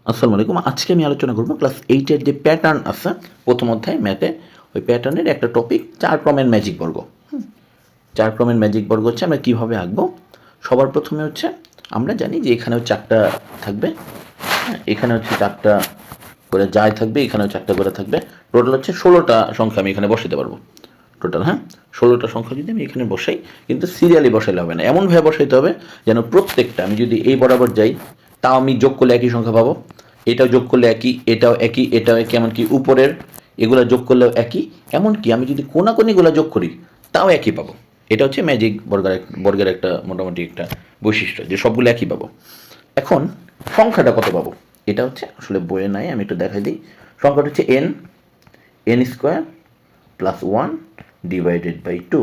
আসসালামু আলাইকুম। আজকে আমি আলোচনা করব ক্লাস 8 এর যে প্যাটার্ন আছে প্রথম অধ্যায় ম্যাথে, ওই প্যাটার্নের একটা টপিক 4 ক্রমের ম্যাজিক বর্গ। 4 ক্রমের ম্যাজিক বর্গ হচ্ছে আমরা কীভাবে আঁকবো। সবার প্রথমে হচ্ছে আমরা জানি যে এখানেও 4টা থাকবে, এখানে হচ্ছে 4টা করে যায় থাকবে, এখানেও 4টা করে থাকবে। টোটাল হচ্ছে 16টা সংখ্যা আমি এখানে বসাতে পারবো টোটাল। 16টা সংখ্যা যদি আমি এখানে বসাই, কিন্তু সিরিয়ালি বসাইলে হবে না, এমনভাবে বসাইতে হবে যেন প্রত্যেকটা আমি যদি এই বরাবর যাই তাও আমি যোগ করলে একই সংখ্যা পাবো, এটাও যোগ করলে একই, এটাও একই, এটাও একই, এমনকি উপরের এগুলো যোগ করলেও একই, এমনকি আমি যদি কোনাকুনিগুলো যোগ করি তাও একই পাবো। এটা হচ্ছে ম্যাজিক বর্গের একটা মোটামুটি একটা বৈশিষ্ট্য, যে সবগুলো একই পাবো। এখন সংখ্যাটা কত পাবো, এটা হচ্ছে আসলে বইয়ে নাই, আমি একটু দেখাই দিই। সংখ্যাটা হচ্ছে n square plus 1 divided by 2।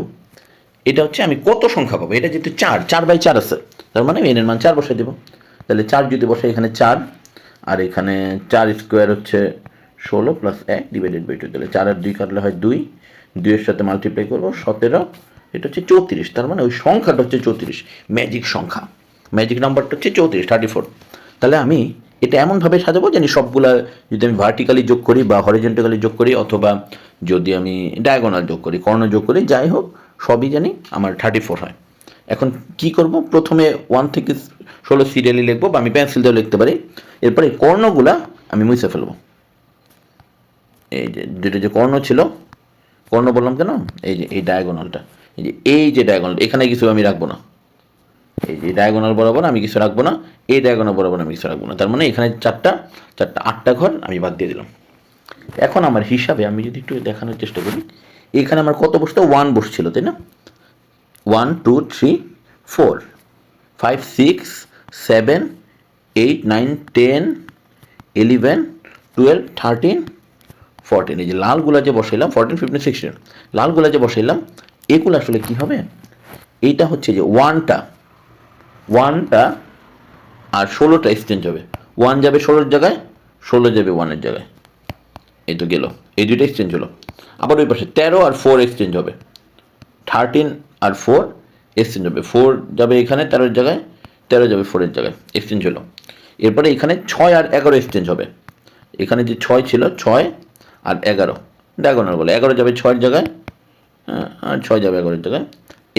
এটা হচ্ছে আমি কত সংখ্যা পাবো, এটা যেহেতু 4/4 আছে, তার মানে আমি এনের মান 4 বসাই দেবো। তাহলে 4 যদি বসাই, এখানে 4 আর এখানে 4 স্কোয়ার হচ্ছে 16 প্লাস 1 ডিভাইডেড বাই 2। তাহলে 4 আর 2 কাটলে হয় 2, 2 এর সাথে মাল্টিপ্লাই করবো 17, এটা হচ্ছে 34। তার মানে ওই সংখ্যাটা হচ্ছে 34, ম্যাজিক সংখ্যা, ম্যাজিক নাম্বারটা হচ্ছে 34। তাহলে আমি এটা এমনভাবে সাজাবো জানি সবগুলা যদি আমি ভার্টিক্যালি যোগ করি বা হরিজন্টালি যোগ করি, অথবা যদি আমি ডায়াগোনাল যোগ করি, কর্ণ যোগ করি, যাই হোক সবই জানি আমার 34 হয়। এখন কি করব, প্রথমে 1 থেকে 16 সিরিয়ালি লিখবো, বা আমি পেন্সিল দিয়েও লিখতে পারি। এরপরে কর্ণগুলা আমি মুছে ফেলবো। এই যে দুটো যে কর্ণ ছিল, কর্ণ বললাম কেন, এই যে এই ডায়াগোনালটা, এই যে ডায়াগোনাল, এখানে কিছু আমি রাখবো না। এই যে ডায়াগোনাল বরাবর আমি কিছু রাখবো না, এই ডায়াগোনাল বরাবর আমি কিছু রাখবো না। তার মানে এখানে 8টা ঘর আমি বাদ দিয়ে দিলাম। এখন আমার হিসাবে আমি যদি একটু দেখানোর চেষ্টা করি, এখানে আমার কত বসতো, 1 বসছিল, তাই না? 1 2 3 4 5 6 7 8 9 10 11 12 13 14। এই যে লালগুলা যে বসাইলাম 14 15 16, লালগুলা যে বসাইলাম এগুলো আসলে কি হবে, এইটা হচ্ছে যে ওয়ানটা আর 16টা এক্সচেঞ্জ হবে। 1 যাবে 16-র জায়গায়, 16 যাবে 1-এর জায়গায়, এই তো গেল, এই দুইটা এক্সচেঞ্জ হলো। আবার ওই পাশে 13 আর 4 এক্সচেঞ্জ হবে, 13 আর 4 এক্সচেঞ্জ হবে, 4 যাবে এখানে 13-এর জায়গায়, 13 যাবে 4-এর জায়গায়, এক্সচেঞ্জ হলো। এরপরে এখানে 6 আর 11 এক্সচেঞ্জ হবে, এখানে যে 6 ছিল, 6 আর 11 ডায়াগোনাল বলে, 11 যাবে 6-এর জায়গায়, আর 6 যাবে 11-এর জায়গায়।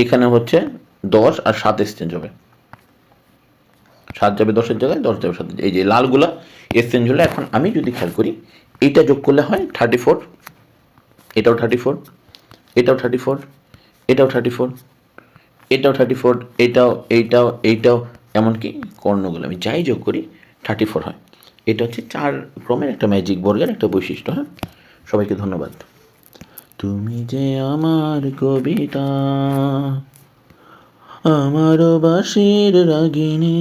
এখানে হচ্ছে 10 আর 7 এক্সচেঞ্জ হবে, 7 যাবে 10-এর জায়গায়, 10 যাবে 7। এই যে লালগুলা এক্সচেঞ্জ হলো। এখন আমি যদি খেয়াল করি, এইটা যোগ করলে হয় 34, এটাও 34, এটাও 34, এটাও 34, এটাও 34, এইটাও, এমনকি কর্ণগুলো আমি যাই যোগ করি 34 হয়। এটা হচ্ছে 4 ক্রমের একটা ম্যাজিক বর্গের একটা বৈশিষ্ট্য। সবাইকে ধন্যবাদ। তুমি যে আমার কবিতা, আমার বাঁশির রাগিনী।